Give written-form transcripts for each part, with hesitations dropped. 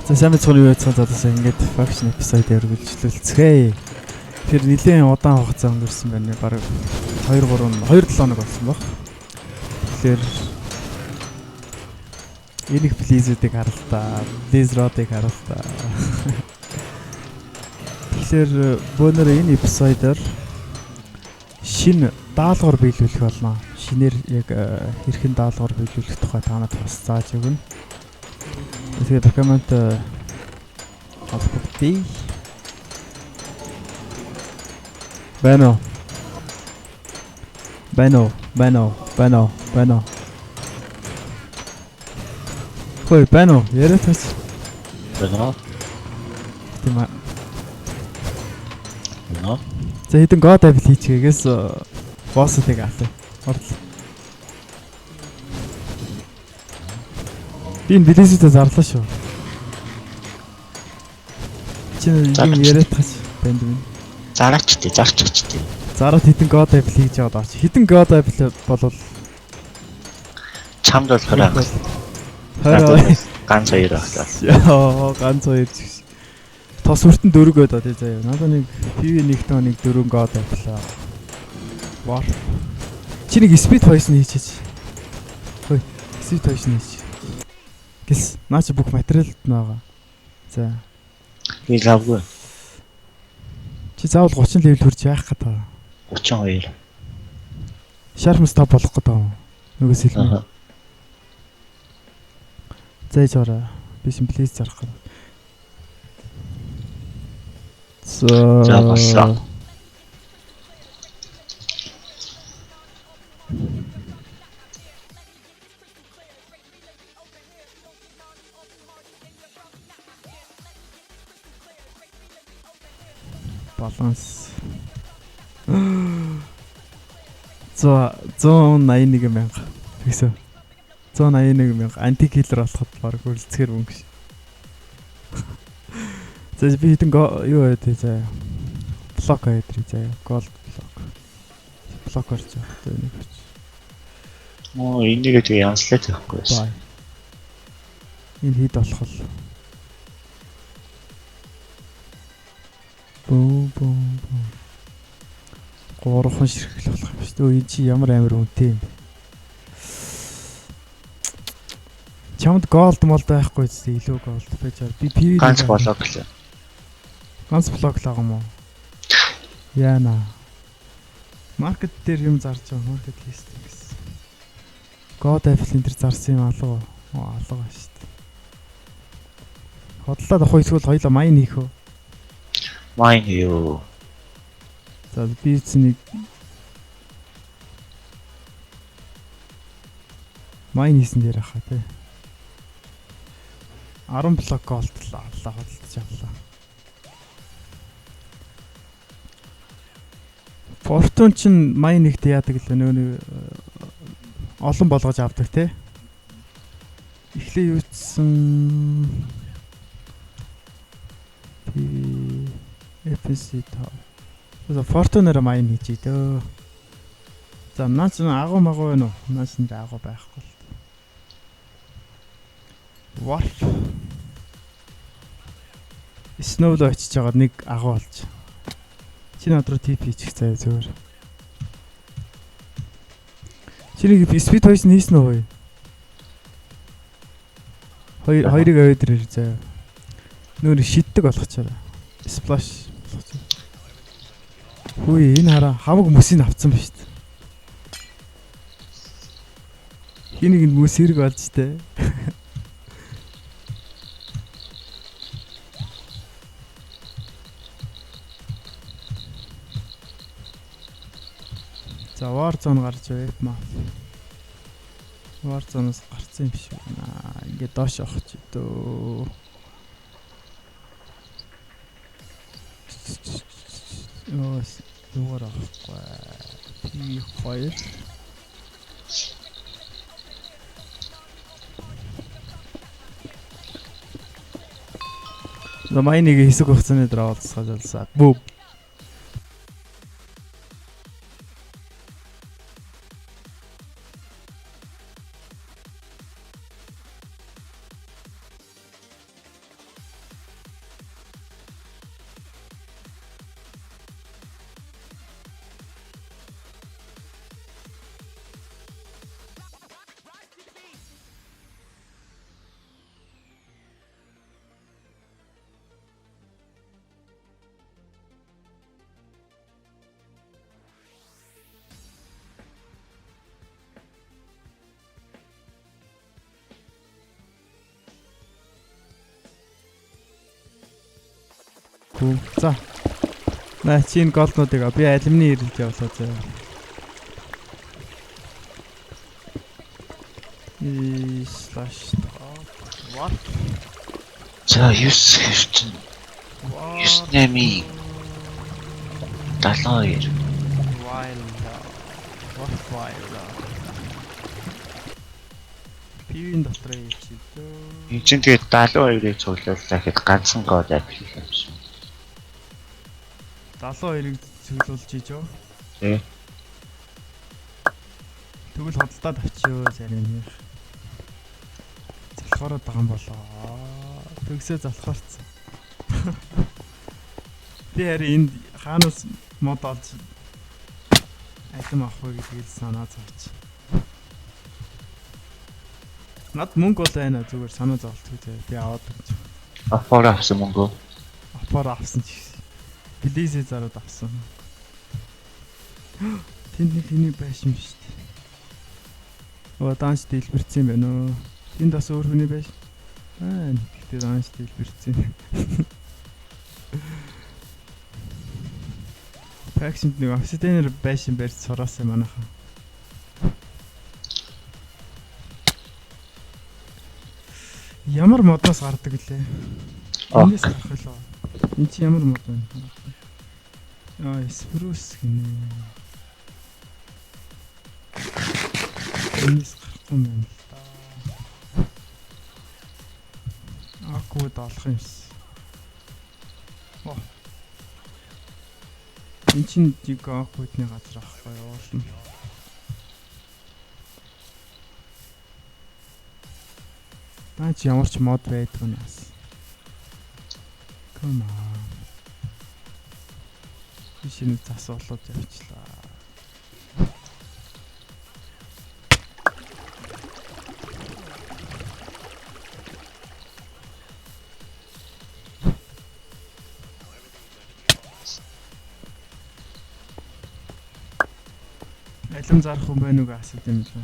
За сайн мэцхан юу яцхан задаас ингээд faction episode үргэлжлүүлцгээе. Тэр нэлийн удаан хугацаа өнгөрсөн байна. Бараг 2-7 хоног болсон баг. Тэгэхээр энийг Blizzard-ыг харалтаа, Blizzard-ыг харалтаа. Тэгэхээр бөөнөр энэ episode-оор шинэ даалгавар биелүүлэх болно. Шинээр яг хэрхэн даалгавар биелүүлэх тухай танад бас зааж өгнө. Тэгээ документ холбогдъё. Бано. Хөөе, бано. Яриад бас. Бано. Тима. Бано. За хэдэн god level хийчихээс босс-ыг авлаа. Орлоо. Би энэ Blizzard-д зарлаа шүү. Чи юм яриад тас банд минь. Зарч тий. Зараад хэдэн god level хийж яваад авч. Хэдэн god level болвол чамд бол 20 ганц 2 авлаа. Яа, ганц 2 ч. Тос хүртэн 4 гээд тий заяа. Надад нэг PV1-т нэг 4 god авлаа. Вар. Чи нэг speed poison хийчихэж. Хөөе, speed poison хийчих. Гэс наач бүх материалд нь байгаа. За. Би лавгүй. Чи заавал 30 level хүрч яах гээд байгаа. 32. Sharp stop болох гээд байгаа юм. Нөгөөс хэлнэ. Зайж ороо. Би симплиз зарах гээд. За басаа. Баланс. За 181,000. Тэгсэн. 181,000 анти-киллер болоход баг үлцгээр мөнгө ш. За би хэдэн юу яа тий заа. Блок хайдрий заа. Голд блок. Блок орж байгаа. За энийг орч. Оо энийг тэгээ янслаад байхгүй байсан. Энэ хэд болох вэ? Бом. Гурван ширхэл болох юм шүү дээ. Энэ чи ямар амар үнэтэй юм бэ? Чамд голд молд байхгүй зү илүү голд байж би PV ганц блок лээ. Ганц блок л байгаа юм уу? Яана. Маркет дээр юм зарж байгаа. Маркет лист гэсэн. God Apple энэ төр зарсан юм алга. Алга ба шүү дээ. Хотлоод авах эсвэл хоёлаа майн хийх үү? Майн юу. За би эцнийг майн хийсэн дээр ахаа тий. 10 блок голд л авлаа хөдөлж авлаа. Fortune чин майн нэгт яадаг л нөө олон болгож авдаг тий. Эхлээ юуцсан FSC тав. За Fortune-аар майн хийж дөө. За наач агуу магуу байна уу? Наач нь агуу байхгүй л. What? Snow-л очиж байгаа нэг агуу болж. Чи над руу TP хийчих заяа зөвөр. Чи нэг speed poison хийсэн үү? Хоёрыг аваад ирээ заяа. Нөр шиддэг болгочаарай. Splash болгочаарай. Хүй энэ хараа хамаг мөсийг авцсан ба шүү дээ. Хинийг нь мөс хэрэг болж тээ. За Warzone гарч байв маа. Warzone-оос гарсан юм биш байна. Ингээд доош авах ч дөө. Нөөс юугаар авахгүй. P2. За майныг хэсэг хугацааны дараа олцгаалсан. Бүү. Гүү. За. На чинь голднуудыг би алимны ирэлж явлаа заа. Slash what? За 9 хэрчэн 9-8 72 Wild. Пивэн дотор чи дөө. энэ чинь тэгээд 72-ыг цуглууллаа гэхэд ганцхан код авчих юм шиг. 72-ыг цуглуулж ийж оо. Тий. Тэгвэл хөдөлтаад авчиё зарим нэр. Залхуураад байгаа юм болоо. Төгсөө залхуурцсан. Би харин энд хаанаас мод олж айтем авах вэ гэдгийг санаа зовч. Над мөнгө бол байна зүгээр санаа зовлтгүй те. Би аваад гэж. Аппор авсан мөнгө. Аппор авсан ч гэсэн. Плизээ зараад авсан. Тэнд нэг хэний байш юм шүү дээ. Оо данс дэлбэрсэн юм байна уу? Тэнд бас өөр хүний байш. Гэхдээ данс дэлбэрсэн. Паксент нэг офситенер байшин барьж сураасан манайхан. Ямар модоос гардаг лээ? Энэс гарах лөө. Энд чи ямар мод байна? Спрус гинэ. Энэс гарах юм байна. Акууд олох юмс. Энд чинь жиг акуудны газар ахгүй уулна. Наач ямар ч мод байдгүй нас. Come on. Шинэ засуулаад явчлаа. Алим зарах юм байна уу асууж юм лээ.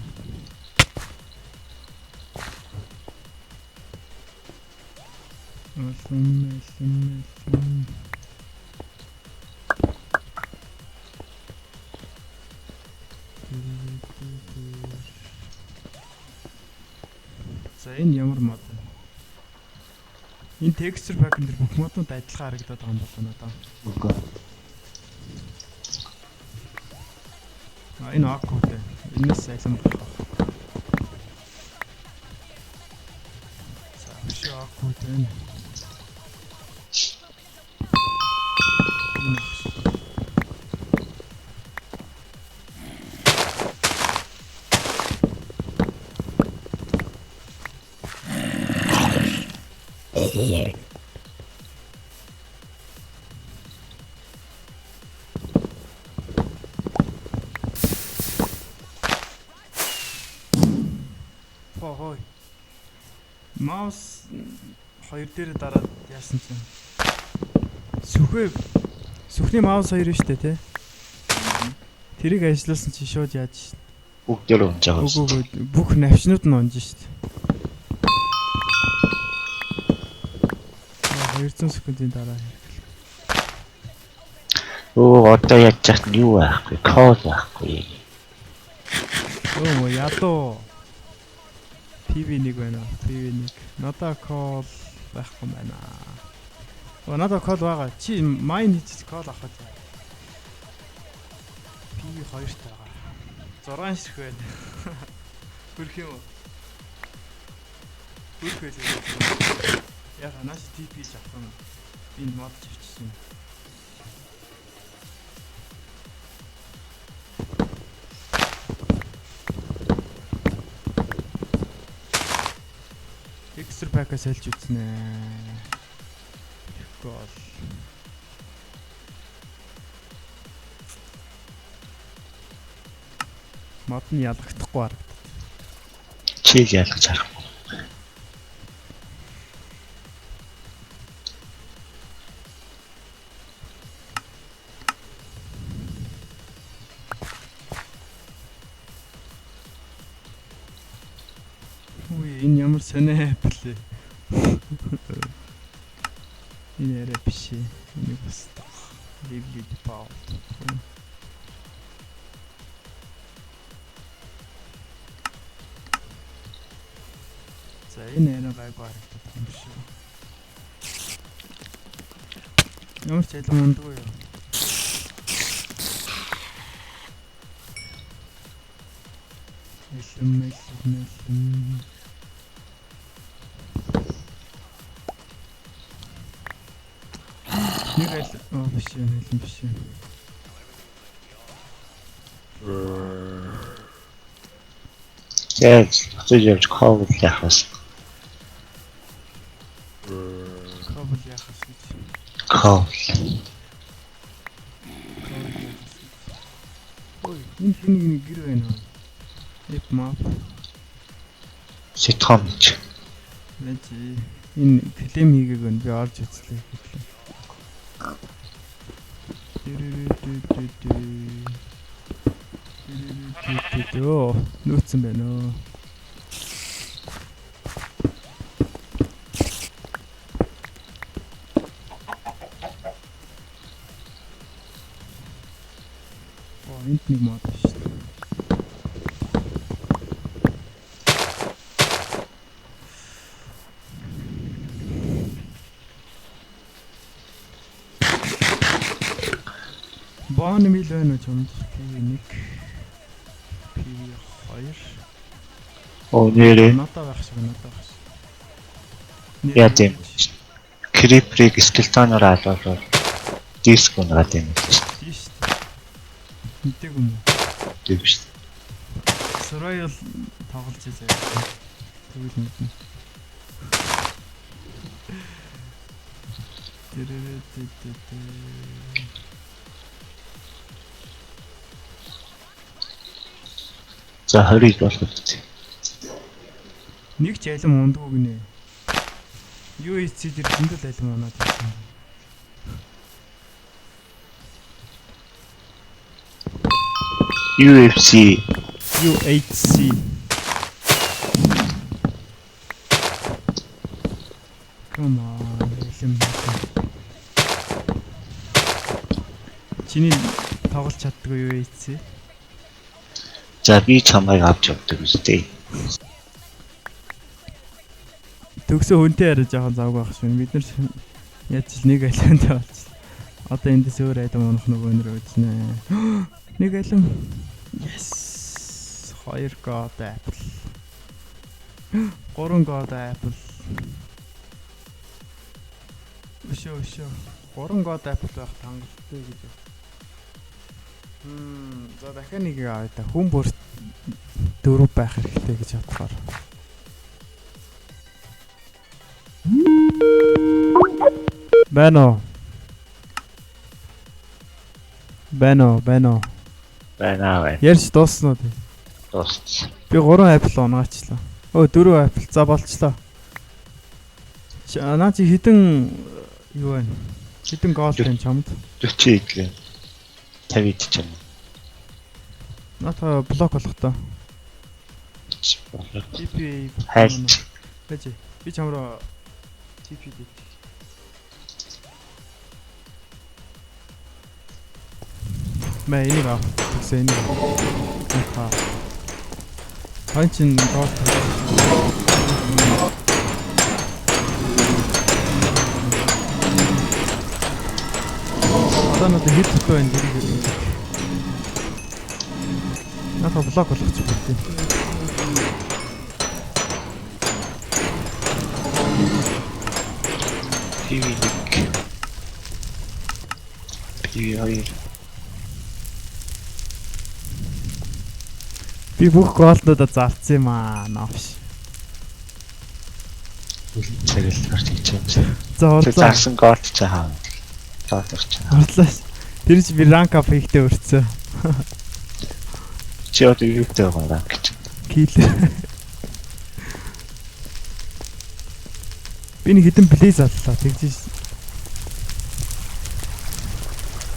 Алим. За энэ ямар мод вэ? Энэ texture pack энэ бүх модууд адилхан харагдаад байгаа юм болоо надаа. Үгүй. Энэ акууд энэс алим болох. За акууд энэ. Хой. Маус хоёр дээр дараад яасан чинь. Сүхний маус хоёр шүү дээ, тий. Тэрийг ажилласан чи шууд яаж Бүгдээр унж байгаа юм. Үгүй бүх навчнууд нь унж шүү дээ. 200 секундын дараа хэрэглээ. Одоо яаж чад юу байхгүй, код байхгүй. Ядуу. PV1 байна. PV1. Надаа кол байхгүй байна. Надаа кол байгаа. Чи майн хийж кол авах гэж. PV2 тагаа. 6 ширхэг байна. Хөрх юм уу? Хөрх байлээ. Яг анаас TP авсан. Энэ мод авчихсан. Texture pack-аас олж үзнэ. Гол. Мод нь ялагдахгүй харагдав. Чи ялгаж харах. Энэ ямар сонио апл. Энэ яриа биш ээ. Энийг бас ливлид паа. За энэ яриа гайгүй харагдаад юм шүү. Ямар ч ялан ундгүй юу? Мэлэм. Нэг л биш юм биш юм. Тэгээд зөвж cover яхас. Кабел яхах гэж. Cover. Ой, энэ хэнийг гэр байна. Эп мап. Сэтгомч. Мэдээ. Энэ клем хийгээг нь би орж үзлээ гэхлээ. Оо, нүүцэн байна оо. Энд нэг мод шүү дээ. Баан мил байна уу чамд? PV1, PV2. Оо нэрээ. Надад байх шиг. Яа тийм. Creeper-ыг скелетоноор алуулаад диск унаад юм шүү. Тийш. Мэдээгүй юм. Тэг шүү. Survival тоглож байгаа. Тэгвэл мэднэ. За 20 болох үү? Нэг ч алим ундгүй гинэ. UHC дээр зөндөл алим унаад байсан. UHC. Come on, алим. Чиний тоглож чаддгүй UHC. За би чамайг авч явдаг үстэй. Төгсөө хүнтэй яриад жоохон завгүй байх шүү. Бид нар яаж ч нэг алимтай болчихлоо. Одоо эндээс өөр алим унах нөгөө нэр үзнэ. Нэг алим. Yes. 2 god apple. 3 god apple. Өшөө. 3 god apple байх хангалттай гэж. За дахиад нэг авъя та. Хүн бүр 4 байх хэрэгтэй гэж бодохоор. Бано. Байна. Ярьж дууснаа тий. Дууссан. Би 3 апл унаачлаа. Өө 4 апл за болчлоо. Наа чи хитэн юу вэ? Хитэн гол тань чамд. 40 идлээ. 50 идэж байна. Наа блок болох таа. Болоо. TP Хайж. Бэж. Би чамраа TP дээд. Мэ энийг аа. Тэгсэн энийг. Хаа. Ханчин гол. Надад хиттэй байна гэрээ. Надад блок болгоч бүгдээ. PV2. Би бүх голдуудаа зарцсан юм аа. Навш. Цагэл гарч ичээ. За орлоо. Зарсан голд ч хаа. Таатарч. Орлоо. Тэр чи би ранк ап хийхдээ өрцөө. Чи одоо юутай байгаа гэж. Кил. Би нэг хэдэн плейз аллаа. Тэгж.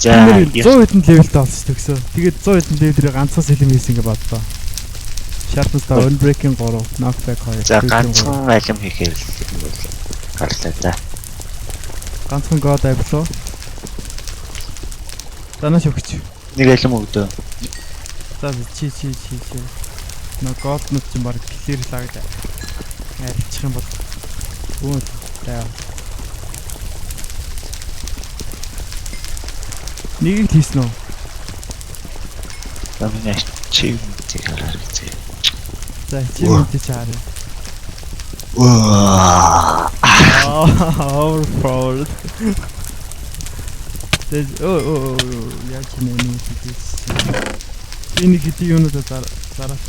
За 100 хэдэн левелтэй болсон төгсөө. Тэгээд 100 хэдэн левелээр ганцхан сэлэм хийсэн гэж бодлоо. Sharpness та unbreaking 3, knockback 2. За ганцхан алим хийхээр гарлаа да. Ганцхан god авлаа. Данаш өгч. Нэг алим өгдөө. За чи. Нөө god-нууд чинь баг клирлаа гэж. Айлчих юм бол. Үгүй ээ. Нэг л хийсэн үү? Тамина чи үгүй хараа гэж. За чи мэдээ чаарай. Ваа. Overpowered. Тэз яг нэг тийс. Энэ гэдэг юунууд дараа.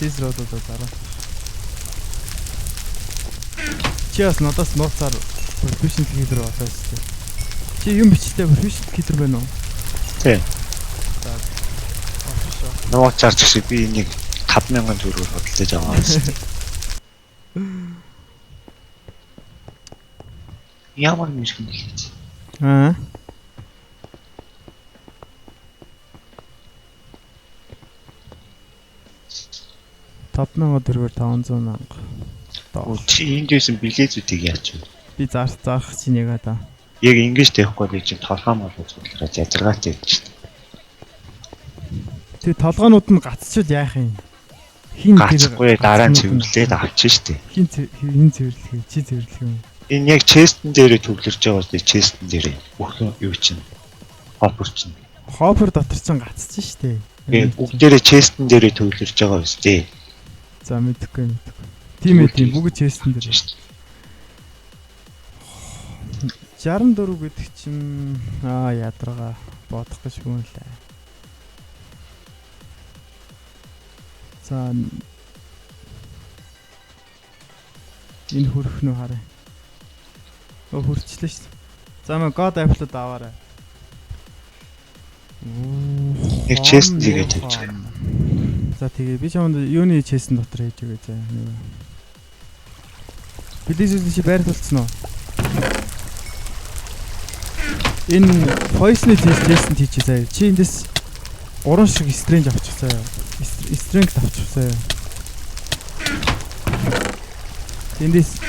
Тийс руудад дараа. Чиас надаас нууцаар proficient хийлэр болоо шүү дээ. Чи юм бичтэй proficient хийлэр байна уу? Тий. За. Нууцаар чи би энийг 5,000 төгрөгөөр хөдөлж аваа шүү дээ. Ямар мэрхэн хэлж. Аа. $5,000 500,000. Чи энд байсан билетүүдийг яач вэ? Би заах чинь яг та. Яг ингэж тавихгүй л чинь толгой мал үзүүлэрэ зазраатай гэж шүү дээ. Тэгээ толгоонууд нь гацчил яах юм? Хин гацхгүй дараа нь цэвэрлээд авчих шүү дээ. Хин цэвэрлэх, чи цэвэрлэх юм. Энэ яг честэн дээрээ төвлөрж байгаа үстэй честэн дээрээ. Бүх юу чинь. Хоппер чинь. Хоппер дотор чинь гацчих шүү дээ. Бүгдээрээ честэн дээрээ төвлөрж байгаа үстэй. За мэдхгүй. Тийм бүгд честэн дээр шүү дээ. 64 гэдэг чинь ядрага бодох гэж юм лээ. За энэ хөрхнөө харъя. Хөрчлээ шүү дээ. За мэ god apple-д аваарай. Нэг чест хийгээд тавьчих. За тэгээ би чамд юуны честэн дотор хийж өгөө заа. Билизүүд чи байрлуулсан уу? Энэ voice-ны честэн хийчихээ заа. Чи эндээс 3 шиг strange авчих заа. Strength авчих заа. Эндээс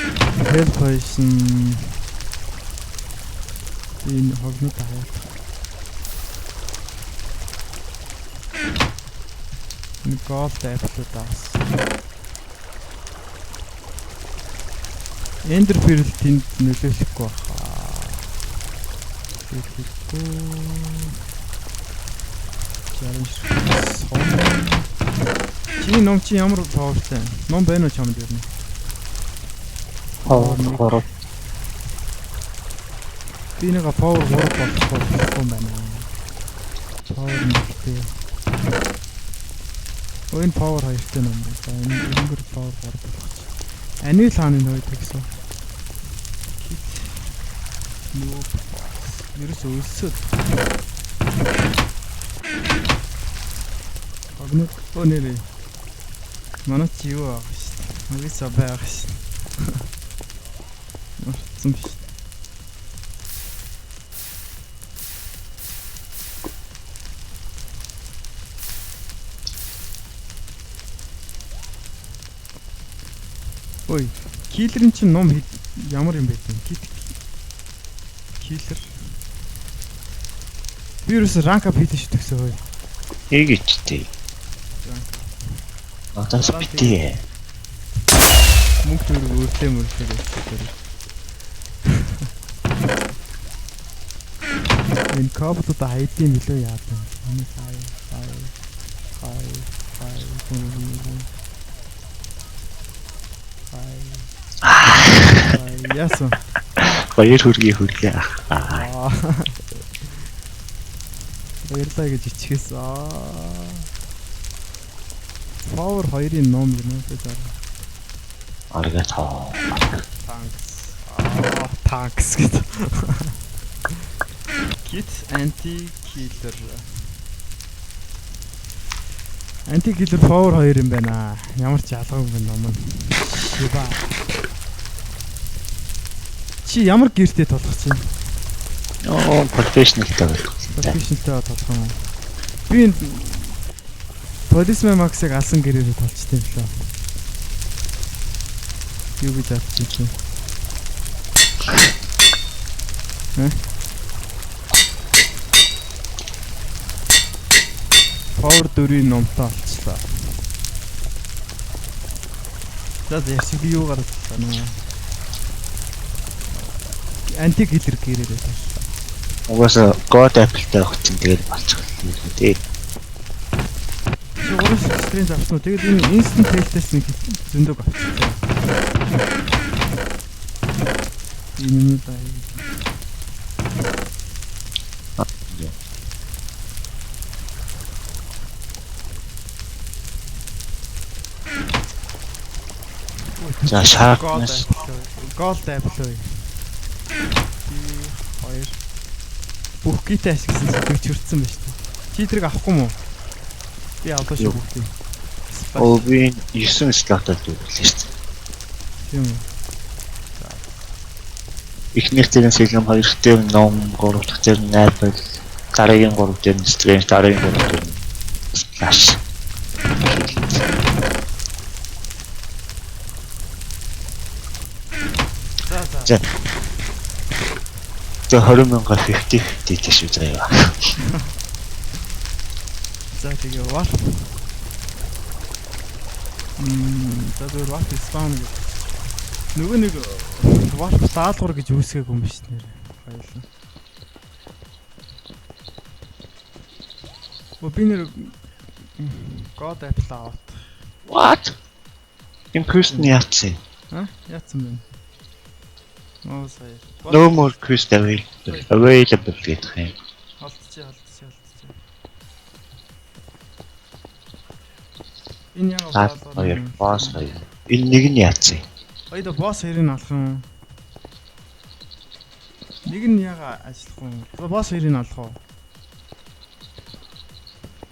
help poison энэ хогны таа. Нэг gold apple таас. Ender pearl тэнд нөлөөлөхгүй баха. Чи ном чи ямар powerтай? Ном байна уу чамд юу? Power. Би нэг power 3 болох юм байна. Power нэгтэй. Өн power 2-тэй ном байна. Өнгөр power 3 болох. Анил хааны нойд гэсэн. Нөө. Ерөөс өсөд. Агнук өнөрөө. Манай чи юу аах шүү дээ. Магисаа байх шүү. Марцсан биш. Ой, киллерын чинь ном ямар юм бэ? Киллер. Вирус ранк ап хийдэж төгсөө хөөе. Хийгээчтэй. Надаас битээ. Мөнгө төрөг өөрлөө. Энэ кабелд хайдсан билүү яадаг. Энэ хай. Яасан. Баяр хүргээ хүрлээ. Баярлаа гэж ичгээс. Power 2-ын ном юм уу гэж. Аргатаа. Tanks гэдэг. Kit anti-killer. Anti-killer power 2 юм байна. Ямар ч ялгаагүй ном нь. Шиба. Чи ямар гэртэй толгох чинь? Professional-тай болох. Professional-тай толгох юм. Би энэ Policeman Max-ыг алсан гэрээрээ толчтой юм лээ. Юу гэж атчих чинь. Power 4-ийн номтой олчлаа. За яшиг юу гараад байна. Антик хитэр гэрээрээ ташлаа. Угаасаа God Apple-тай өгсөн тэгээд болчих юм дээ. Чигурс стрим авсан уу? Тэгээд энэ instant test-ээс нэг зөндөг авчихсан. Энэ таа. За sharpness God Apple. Хоёр бүх гитэ ашигласан зүйл чүрдсэн байна шүү дээ. Чи тэрийг авахгүй мó? Би авлаа шүү бүгдийг. оо би 9 слотод дүүрлээ шүү дээ. Тийм үү. Эхнийх дээр нь сэлэм 2 дээр ном 3 дахь дээр нь Apple дараагийн 3 дээр нь Strange дараагийн 3 дээр нь Flash. За. За 20,000 50 тийш үү заяа. За тэгээ вар. За тэр вар спаун гэж. Нөгөө нэг вар даалгавар гэж үүсгээг юм биш нэр. Баярлалаа. Би нэр God Apple аваад. What? Increase нь яатсан. Яатсан бэ? Оо сая. No more quest available гэдэг юм. Алдчихъя. Энэ яг боос хоёр. Энэ нэг нь яатсан. Ойда босс хоёрыг алах юм. Нэг нь яга ажиллах юм. Босс хоёрыг алах уу?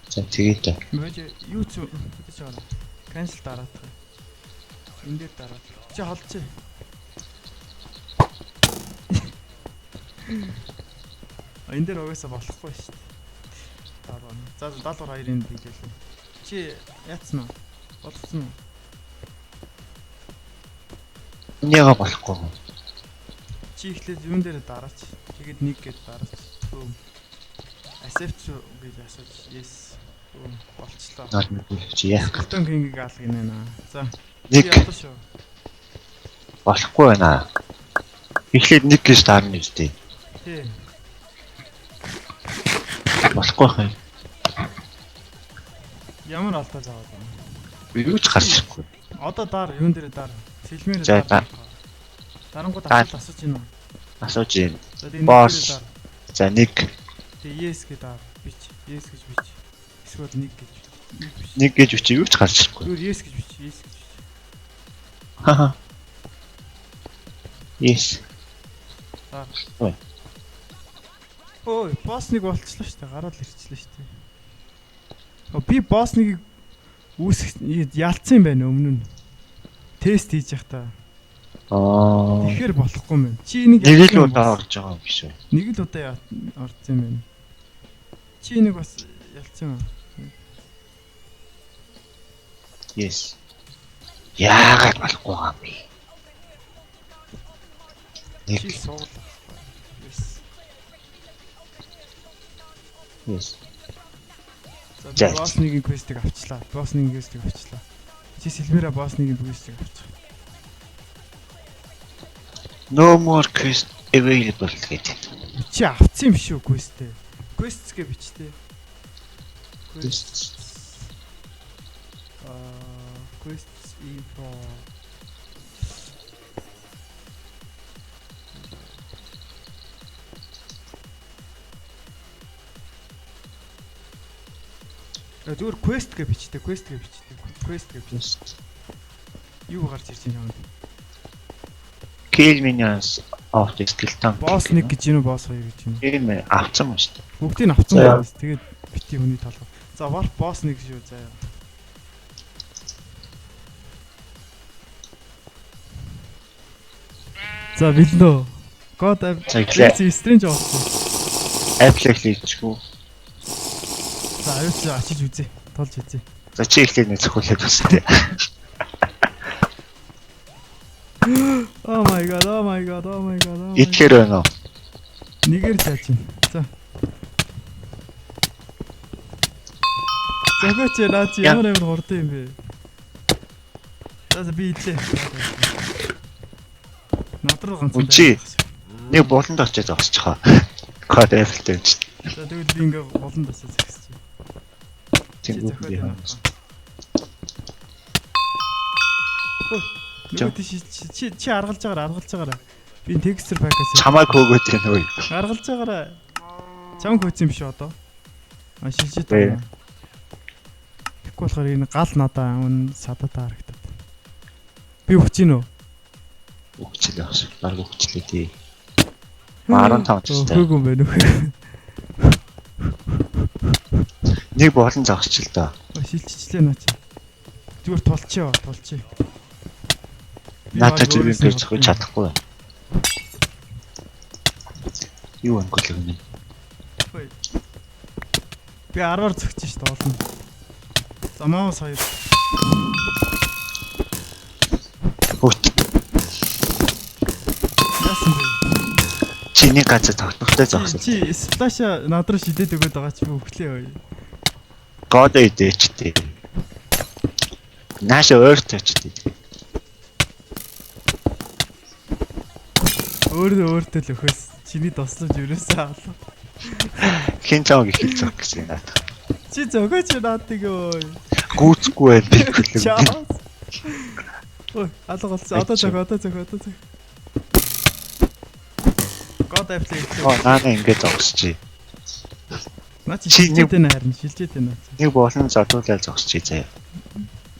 За тэгээд Мэж юу ч гэж байна. Cancel дараад. Энд дээр дараад. Чи холцоо. Энэ дээр угаасаа болохгүй шүү дээ. Дараа. За 72-ын биелээ. Чи яатсан уу? Болцсон уу? Няга болохгүй. Чи ихлээр юун дээр дараач. Тэгээд нэг гээд дараач. Accept гэж асууж yes. Болчлоо. Наад мэдүүлж яах гэж. Картон кингийг алах юм байна. За. Нэг болохгүй байна. Эхлээд нэг гэж таарна үстэй. Тий. Болохгүй хай. Ямар алдаа заагаад байна? Юу ч гарч ирэхгүй. Одоо даар юун дээр даар? Сэлмээр За, даар. Дарангууд асууж байна уу? Асууж юм. За тийм Босс. За нэг. Тэгээ yes гэдэг даар бич. Yes гэж бич. Эсвэл нэг гэж. Нэг гэж үчи юу ч гарч ирэхгүй. Юу yes гэж бич. Yes гэж бич. Хаха. Yes. За. Ой. Ой, босс нэг болчихлоо шүү дээ. Гараад ирчихлээ шүү дээ. Би босс нэг үүсэх ялцсан юм байна өмнө нь. Тест хийж явахдаа. Тэгэхээр болохгүй юм. Чи нэг нэг л удаа орж байгаа юм биш үү? Нэг л удаа орсон юм байна. Чи нэг бас ялцсан юм. Yes. Яагаад болохгүй юм бэ? Нэг. Чи суул. Yes. За босс нэг квестийг авчлаа. Босс нэг квестийг авчлаа. Чи Сэлмэра босс нэг квестийг авчих. No more quest available гэдэг. Чи авцсан юм шүү квестээ. Quests гэ бичтэй. Quests. Quests info. Зүгээр quest гэ бичтэй. Quest гэ бич. Юу гарч ирж байна юм? Kill minions of the skeleton. Босс нэг гэж юм уу, босс хоёр гэж юм уу? Тийм ээ, авцсан юм шүү дээ. Бүгдийг нь авцсан байна. Тэгээд бити хүний толгой. За warp босс нэг шүү заяа. За билнэ. God Apple Strange авсан. Apple хийчихв. За аюулч очиж үзье. Толж үзье. За чи ихлээр нэг зөвхөлээд бас тээ. Oh my god. Итгэр байна уу? Нэгээр зааж байна. За. Зөгөөч наа чи ямар амар хурдан юм бэ? За би идлээ. Надруу ганц. Үчи. Нэг болонд очиж зогсчихоо. Код эфэлтэй юм чи. За тэгвэл би ингээ болонд очиж зогсчих. Тэнгүүд би хаа. Чи аргалж байгаараа. Би текстер пакаж. Чамайг хөөгөөд байна уу? Аргалж байгаараа. Чам хөөц юм биш одоо. Шилжиж байгаа. Тэгэхгүй болохоор энэ гал надаа өн садатаа харагдаад. Би өгч гин үү? Өгчлээ ах шиг. Баг өгчлээ тий. 15 ч гэсэн. Хөөгөн байна уу? Нэг болон зогсчих л доо. Шилжчихлээ наа чи. Зүгээр тулчээ. Наата чи би бэрч чадахгүй. Юу ангол юм. Би 10-аар зөгч шүү дээ олно. За маус 2. Хөөт. Яасан бэ? Чи нэг газар тогтнохтой зогсоо. Чи сплаша надруу шидэд өгöd байгаа чи би өглөө ой. God эдэчтэй. Нааш өөртөөчтэй. Өөртөө л өхөөс чиний тослож ерөөсөө авлаа. Хин чамаг их хэлцэх гэсэн наад. Чи зөгөөч наадыг ой. Гүүцгүй байх би хэлээ. Ой, алга болсон. Одоо зөг. God апплей. Наана ингэж зогсчих. Наа чи шилжээд байна харин шилжээд байна. Нэг болон задуулаад зогсчих заяа.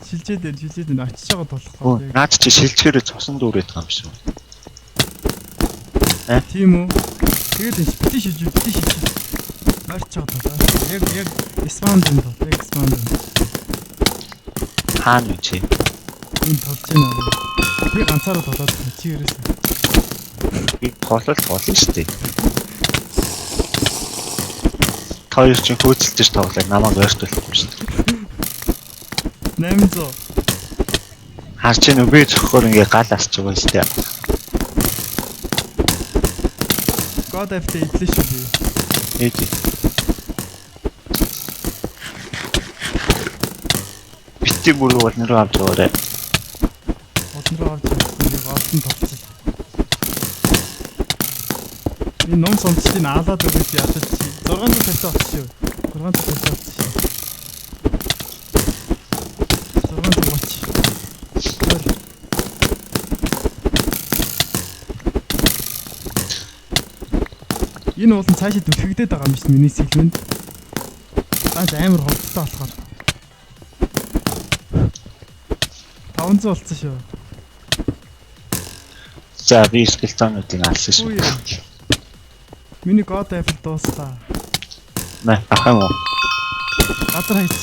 Шилжээд байна. Очиж байгаа болохгүй. Наад чи шилжгээрээ цусан дүүрээд байгаа юм шиг. Тийм үү? Тэгээд бити шилжиж. Марч байгаа. Яг expand энэ. Хаана чи? Энэ толж байна. Би ганцаараа толоод чи ерөөсөө. Би толол шүү дээ. Хоёр чи хөөцөлдөж тоглоо намайг ойртуулахгүй шүү дээ. 800. Хар чи нүбэ зөхөр ингээ гал асч байгаа шүү дээ. God апплей идлээ шүү би. Ээж. Бити бүр болон руу авч яваарэ. Олон руу авч олон толчих. Би ном сонсчих нь аалаад өгөөч ядаж чи 650 болчих шүү. 650 болчих шүү. 600 болчих. Энэ уулын цаашаа дүлхэгдээд байгаа юм шиг миний сегмент. Цааш амар хурдтай болохоор. 500 болчихсон шүү. За би скелтонуудыг алсан шүү. Миний God apple дуустаа. Наа ахаа мó. Газар хайч.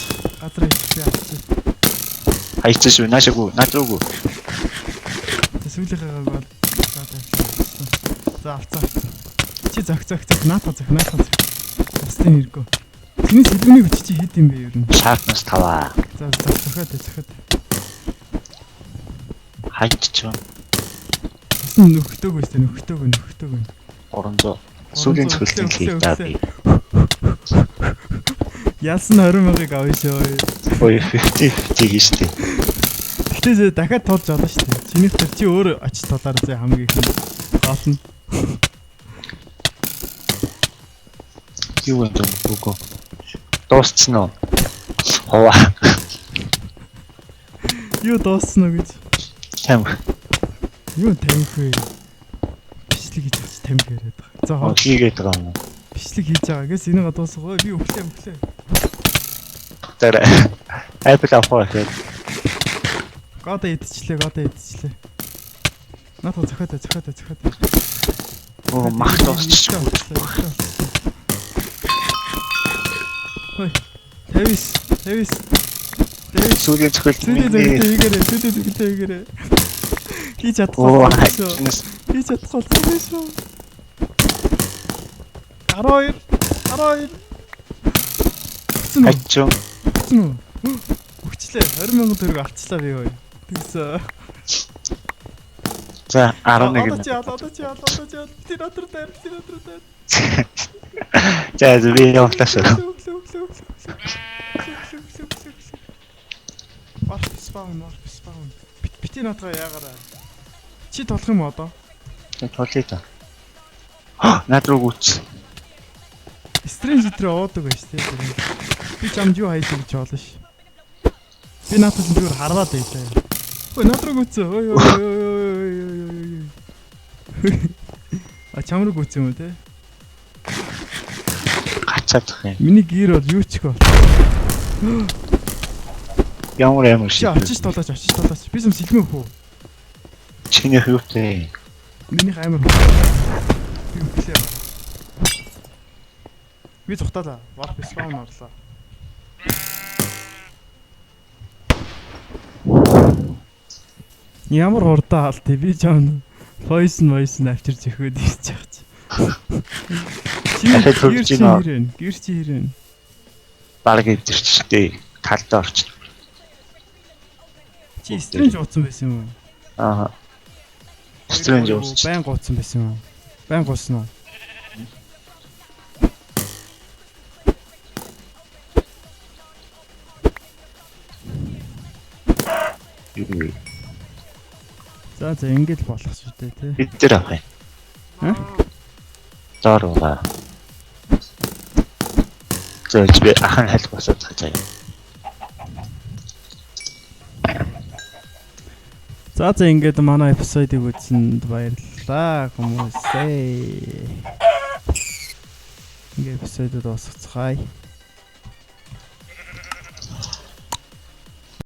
Хайцсан шүү. Наашгүй, надруугүй. Тэсвэлийнхээ God apple. За авцаа. Чи зөх. Наата зөх. Бусдын хэрэггүй. Тэний сэдвний хүч чи хэд юм бэ ер нь? Sharpness 5. За зөхөд. Хайчч. Тэсэн нөхтөөгүй шүү дээ. Нөхтөөгүй. 300. Сүүлийн цогцлын хийх даа би. Ялсан 20,000-ыг авъя шүү. Ой 50 хийжтэй. Гэтэ дахиад тулж олно шүү дээ. Чинийх төр чи өөр очиж тулаар зэ хамгийн их олно. Юу юм бэ? Дууссан уу? Хова. Юу дууссан уу гэж? Тэм. Юу тамих вэ? Бичлэг хийж байгаа тамих яриад байгаа. За хоо хийгээд байгаа юм. бичлэг хийж байгаа. Гэс энийг дуусгав. Би өглөө. Тэр Apple авах вэ? God идчихлээ. Надад зөхөд. Оо мах дуусчих. Хой. Тэвис. Сүүлийн цогцлын Зүдээ. Хийж чадахгүй шүү. 12. Хачуу. Өгчлээ 20,000 төгрөг авчлаа би хоёр. Тэгсэн. За 11 Одоо минут. чи яа. Би натар дээр. За би явуулаасаа. Warp spawn. Бити натгаа яагараа. Чи толох юм уу одоо? Толъё та. Наад руу гүц. Strange дээр уудаг байж тээ. Би чамд юу хайж гэж болно ш. Би наатаа зүгээр хараад байжээ. Ой наад руу гүцээ. Ой. А чам руу гүцээ юм те. Гацаад тах юм. Миний гэр бол юу ч гоо. Ямар Чи шиг. очиж толооч. Би юм сэлмээ хөө. Чиний хөвтэй. Минийх амар. Би үхлээ. Би зүхтаалаа. Warp spawn орлоо. Ямар хурдан хаалт би чам poison авчирч өгөөд ирчих чи. Ахад хөвж байна. Гэр чи хэрэн. Баг ивдэрчтэй. Талдаа орч. Чи strange ууцсан байсан юм уу? Аа. Strange ууц. Байн гооцсон байсан юм уу? Байн гоосон уу? За ингэж болох шүү дээ тий. Бид дээр авах юм. Хэ? Доор угаа. Зөөж би ахын хэл босоод цаажаа. За ингэж манай эпизодыг үзсэнд баярлалаа хүмүүсээ. Ингээд эпизодод дуусгацгаая.